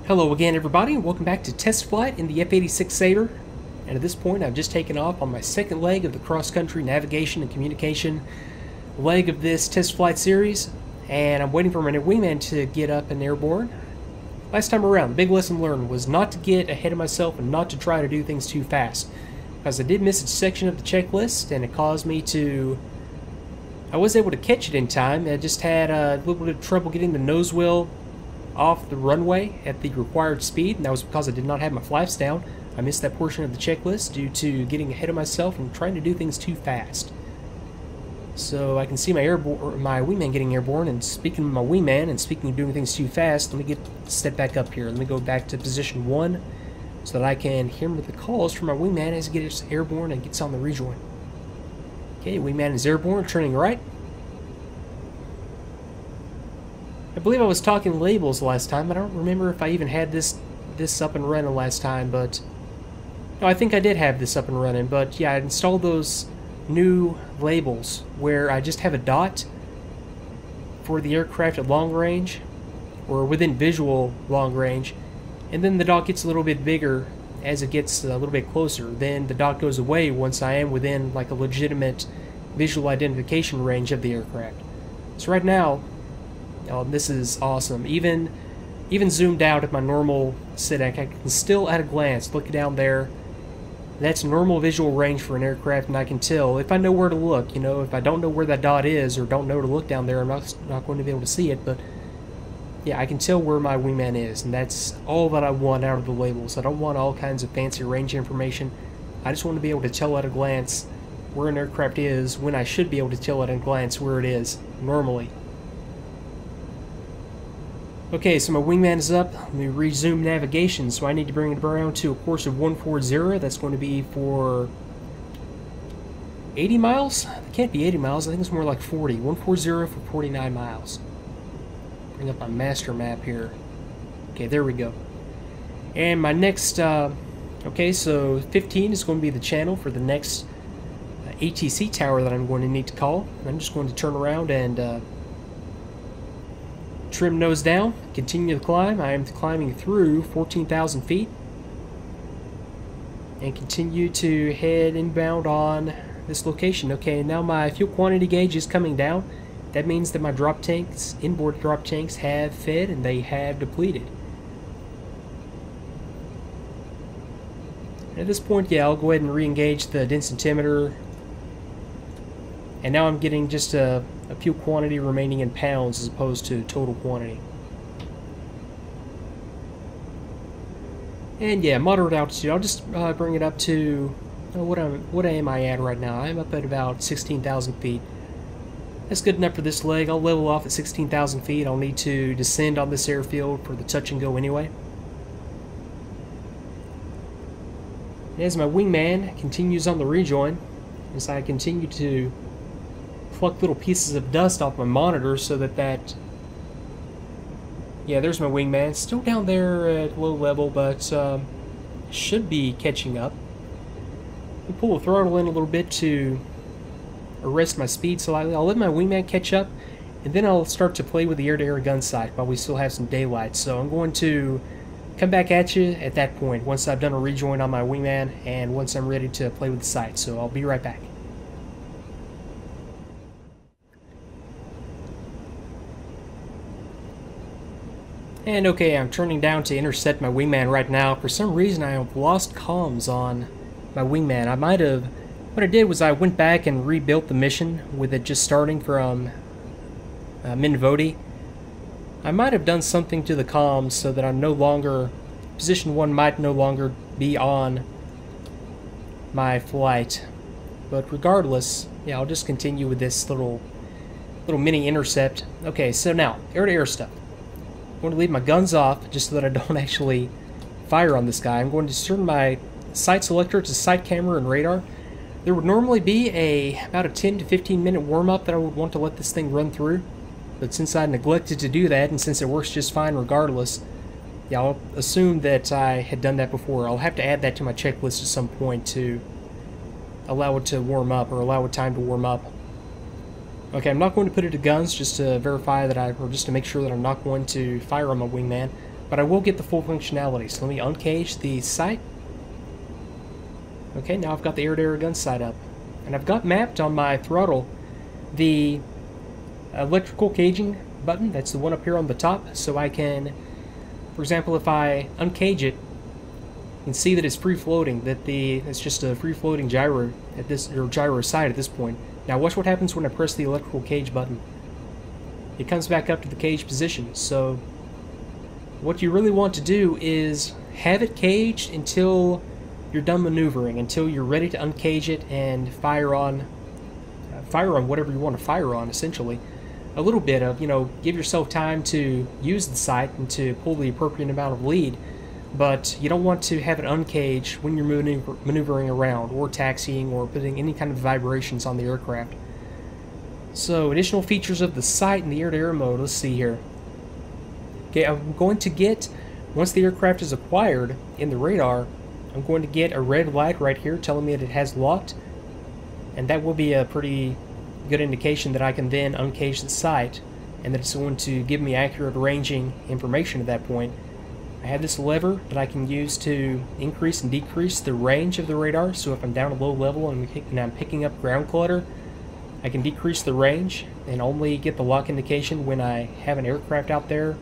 Hello again, everybody, and welcome back to test flight in the F-86 Sabre. And at this point, I've just taken off on my second leg of the cross-country navigation and communication leg of this test flight series, and I'm waiting for my wingman to get up and airborne. Last time around, the big lesson learned was not to get ahead of myself and not to try to do things too fast, because I did miss a section of the checklist, and it caused me to... I was able to catch it in time. I just had a little bit of trouble getting the nose wheel off the runway at the required speed, and that was because I did not have my flaps down. I missed that portion of the checklist due to getting ahead of myself and trying to do things too fast. So I can see my wingman getting airborne, and speaking of my wingman and speaking of doing things too fast, let me step back up here. Let me go back to position 1 so that I can hear the calls from my wingman as he gets airborne and gets on the rejoin. Okay, wingman is airborne, turning right. I believe I was talking labels last time. I don't remember if I even had this up and running last time, but... No, I think I did have this up and running, but yeah, I installed those new labels where I just have a dot for the aircraft at long range, or within visual long range, and then the dot gets a little bit bigger as it gets a little bit closer. Then the dot goes away once I am within like a legitimate visual identification range of the aircraft. So right now, this is awesome. Even zoomed out at my normal SIDAC, I can still at a glance look down there. That's normal visual range for an aircraft, and I can tell if I know where to look. You know, if I don't know where that dot is or don't know to look down there, I'm not going to be able to see it. But yeah, I can tell where my wingman is, and that's all that I want out of the labels. I don't want all kinds of fancy range information. I just want to be able to tell at a glance where an aircraft is when I should be able to tell at a glance where it is normally. Okay, so my wingman is up. Let me resume navigation, so I need to bring it around to a course of 140. That's going to be for 80 miles? It can't be 80 miles. I think it's more like 40. 140 for 49 miles. Bring up my master map here. Okay, there we go. And my next... okay, so 15 is going to be the channel for the next ATC tower that I'm going to need to call. I'm just going to turn around and... trim nose down, continue the climb. I am climbing through 14,000 feet and continue to head inbound on this location. Okay, now my fuel quantity gauge is coming down. That means that my drop tanks, inboard drop tanks, have fed and they have depleted. At this point, yeah, I'll go ahead and re-engage the densimeter. And now I'm getting just a fuel quantity remaining in pounds as opposed to total quantity. And yeah, moderate altitude. I'll just bring it up to what am I at right now? I'm up at about 16,000 feet. That's good enough for this leg. I'll level off at 16,000 feet. I'll need to descend on this airfield for the touch and go anyway. As my wingman continues on the rejoin, as I continue to pluck little pieces of dust off my monitor so that yeah, there's my wingman, still down there at low level, but should be catching up. I'll pull the throttle in a little bit to arrest my speed slightly. I'll let my wingman catch up, and then I'll start to play with the air-to-air gun sight while we still have some daylight. So I'm going to come back at you at that point once I've done a rejoin on my wingman and once I'm ready to play with the sight. So I'll be right back. And okay, I'm turning down to intercept my wingman right now. For some reason, I have lost comms on my wingman. What I did was I went back and rebuilt the mission with it just starting from Minvoti. I might have done something to the comms so that I'm no longer... Position 1 might no longer be on my flight. But regardless, yeah, I'll just continue with this little mini intercept. Okay, so now, air-to-air stuff. I'm going to leave my guns off just so that I don't actually fire on this guy. I'm going to turn my sight selector to sight camera and radar. There would normally be about a 10 to 15 minute warm-up that I would want to let this thing run through. But since I neglected to do that, and since it works just fine regardless, yeah, I'll assume that I had done that before. I'll have to add that to my checklist at some point to allow it to warm up, or allow it time to warm up. Okay, I'm not going to put it to guns just to verify that or just to make sure that I'm not going to fire on my wingman. but I will get the full functionality. So let me uncage the sight. Okay, now I've got the air-to-air gun sight up. And I've got mapped on my throttle the electrical caging button. That's the one up here on the top. So I can, for example, if I uncage it, you can see that it's free-floating, that it's just a free-floating gyro at this, or gyro sight at this point. Now watch what happens when I press the electrical cage button. It comes back up to the cage position. So what you really want to do is have it caged until you're done maneuvering, until you're ready to uncage it and fire on whatever you want to fire on, essentially. A little bit of, give yourself time to use the sight and to pull the appropriate amount of lead, but you don't want to have it uncaged when you're maneuvering around or taxiing or putting any kind of vibrations on the aircraft. So, additional features of the sight in the air-to-air mode, let's see here. Okay, I'm going to get, once the aircraft is acquired in the radar, I'm going to get a red light right here telling me that it has locked, and that will be a pretty good indication that I can then uncage the sight and that it's going to give me accurate ranging information at that point. I have this lever that I can use to increase and decrease the range of the radar, so if I'm down a low level and I'm picking up ground clutter, I can decrease the range and only get the lock indication when I have an aircraft out there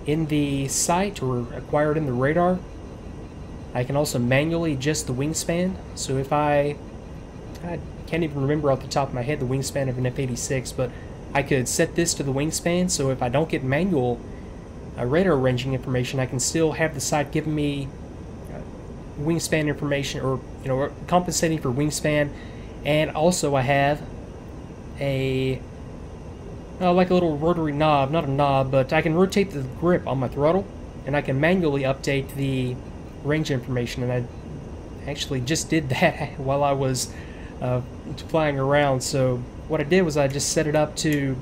in the sight or acquired in the radar. I can also manually adjust the wingspan, so if I can't even remember off the top of my head the wingspan of an F-86, but I could set this to the wingspan, so if I don't get manual radar ranging information, I can still have the sight giving me wingspan information, or compensating for wingspan. And also I have a like a little rotary knob, not a knob, but I can rotate the grip on my throttle, and I can manually update the range information. And I actually just did that while I was flying around. So what I did was I just set it up to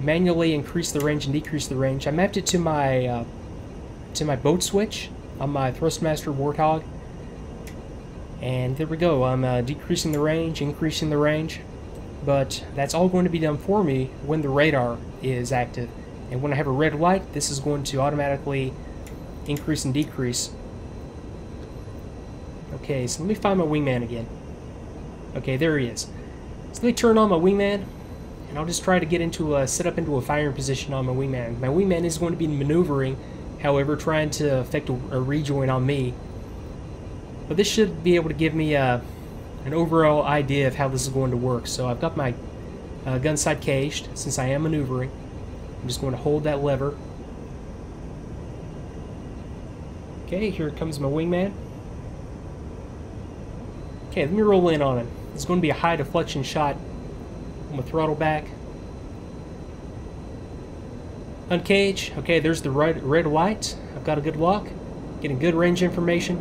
manually increase the range and decrease the range. I mapped it to my boat switch on my Thrustmaster Warthog, and there we go. I'm decreasing the range, increasing the range, but that's all going to be done for me when the radar is active. And when I have a red light, this is going to automatically increase and decrease. Okay, so let me find my wingman again. Okay, there he is. So let me turn on my wingman, and I'll just try to get into set up into a firing position on my wingman. My wingman is going to be maneuvering, however, trying to effect a rejoin on me. But this should be able to give me an overall idea of how this is going to work. So I've got my gun sight caged, since I am maneuvering. I'm just going to hold that lever. Okay, here comes my wingman. Okay, let me roll in on him. It's going to be a high deflection shot. I'm going to throttle back. Uncage. Okay, there's the red light. I've got a good lock. Getting good range information.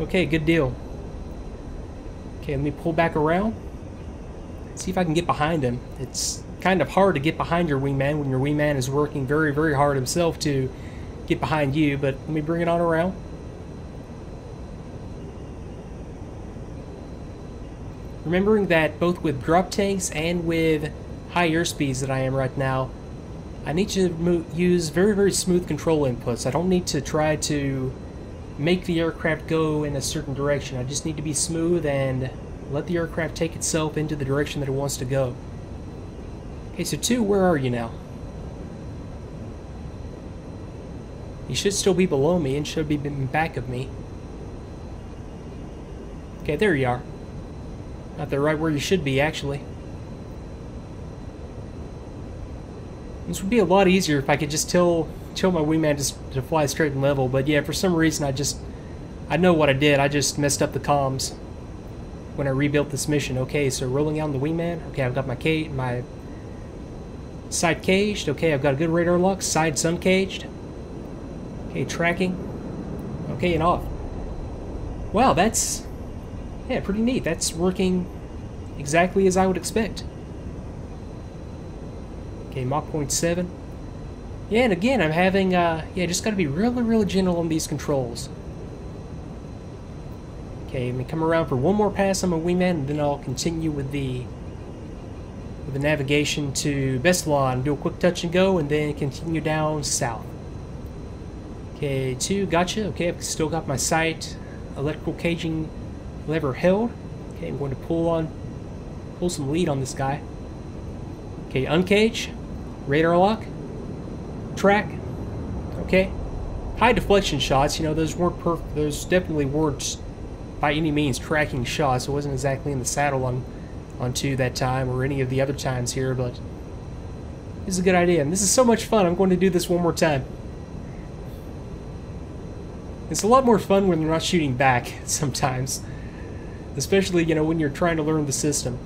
Okay, good deal. Okay, let me pull back around. See if I can get behind him. It's kind of hard to get behind your wingman when your wingman is working very, very hard himself to get behind you, but let me bring it on around. Remembering that both with drop tanks and with high airspeeds that I am right now, I need to use very, very smooth control inputs. I don't need to try to make the aircraft go in a certain direction. I just need to be smooth and let the aircraft take itself into the direction that it wants to go. Okay, so 2, where are you now? You should still be below me and should be in back of me. Okay, there you are. Not there, right where you should be, actually. This would be a lot easier if I could just tell my wingman just to fly straight and level, but yeah, for some reason I know what I did. I just messed up the comms when I rebuilt this mission. Okay, so rolling out the wingman. Okay, I've got my side caged. Okay, I've got a good radar lock. Side's uncaged. Okay, tracking. Okay, and off. Wow, that's pretty neat. That's working exactly as I would expect. Okay, Mach 0.7. Yeah, and again, I'm having, just got to be really, really gentle on these controls. Okay, let me come around for one more pass on my wingman, and then I'll continue with the with the navigation to Bessalon. Do a quick touch and go, and then continue down south. Okay, 2, gotcha. Okay, I've still got my sight electrical caging lever held. Okay, I'm going to pull some lead on this guy. Okay, uncage, radar lock, track. Okay, high deflection shots. You know, those weren't perfect. Those definitely weren't by any means tracking shots. It wasn't exactly in the saddle on 2 that time or any of the other times here, but this is a good idea, and this is so much fun. I'm going to do this one more time. It's a lot more fun when you're not shooting back sometimes, especially, you know, when you're trying to learn the system.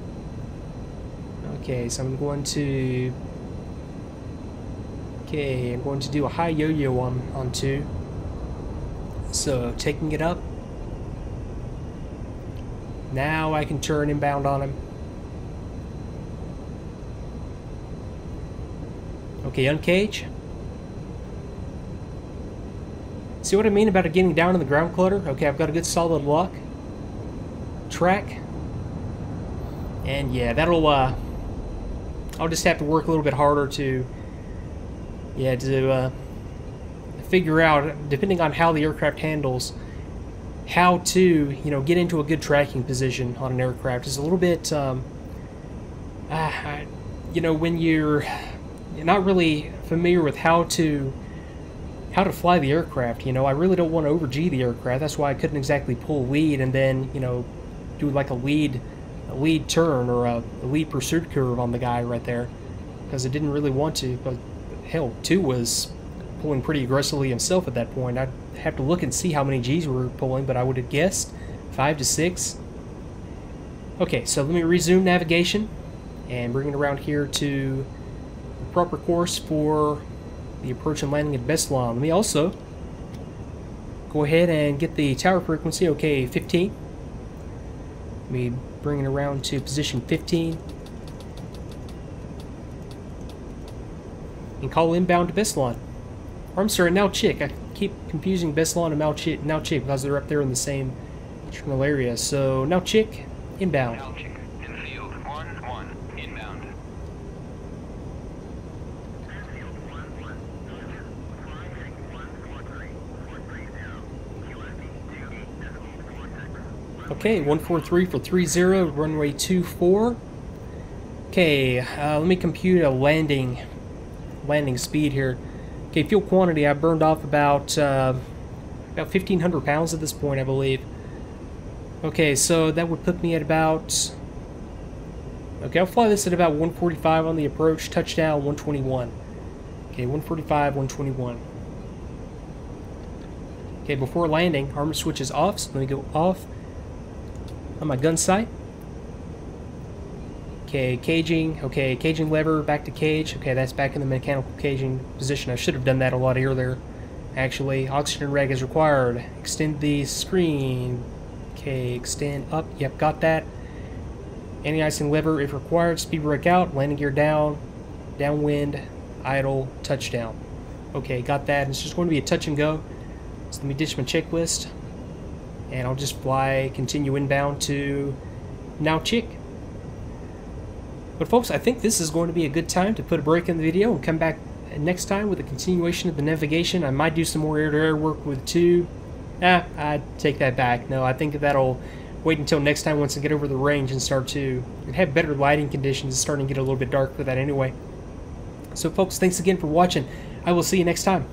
Okay, so I'm going to do a high yo-yo on 2. So taking it up. Now I can turn inbound on him. Okay, uncage. See what I mean about it getting down in the ground clutter? Okay, I've got a good solid lock. Track. And yeah, that'll, I'll just have to work a little bit harder to figure out, depending on how the aircraft handles, how to, you know, get into a good tracking position on an aircraft. It's a little bit, you know, when you're not really familiar with how to fly the aircraft, you know, I really don't want to over-G the aircraft. That's why I couldn't exactly pull lead and then, you know, do like a lead turn or a lead pursuit curve on the guy right there, because I didn't really want to. But hell, 2 was pulling pretty aggressively himself at that point. I'd have to look and see how many G's we were pulling, but I would have guessed 5 to 6. Okay, so let me resume navigation and bring it around here to the proper course for the approach and landing at Bessalon. Let me also go ahead and get the tower frequency. Okay, 15. Let me bring it around to position 15 and call inbound to Bessalon. Or I'm sorry, Nauchik. I keep confusing Bessalon and Nauchik because they're up there in the same general area. So Nauchik, inbound. Nauchik, in field 1-1, inbound. Okay, 143 for 30, runway 24. Okay, let me compute a landing speed here. Okay, fuel quantity, I burned off about 1,500 pounds at this point, I believe. Okay, so that would put me at about... Okay, I'll fly this at about 145 on the approach, touchdown 121. Okay, 145, 121. Okay, before landing, armor switch is off, so let me go off on my gun sight. Okay, caging. Okay, caging lever, back to cage. Okay, that's back in the mechanical caging position. I should have done that a lot earlier, actually. Oxygen reg is required. Extend the screen. Okay, extend up. Yep, got that. Anti-icing lever if required. Speed brake out. Landing gear down. Downwind. Idle. Touchdown. Okay, got that. It's just going to be a touch and go. So let me ditch my checklist. And I'll just fly, continue inbound to Nauchik. But folks, I think this is going to be a good time to put a break in the video and come back next time with a continuation of the navigation. I might do some more air-to-air work with 2. I'd take that back. No, I think that'll wait until next time once I get over the range and start to have better lighting conditions. It's starting to get a little bit dark for that anyway. So folks, thanks again for watching. I will see you next time.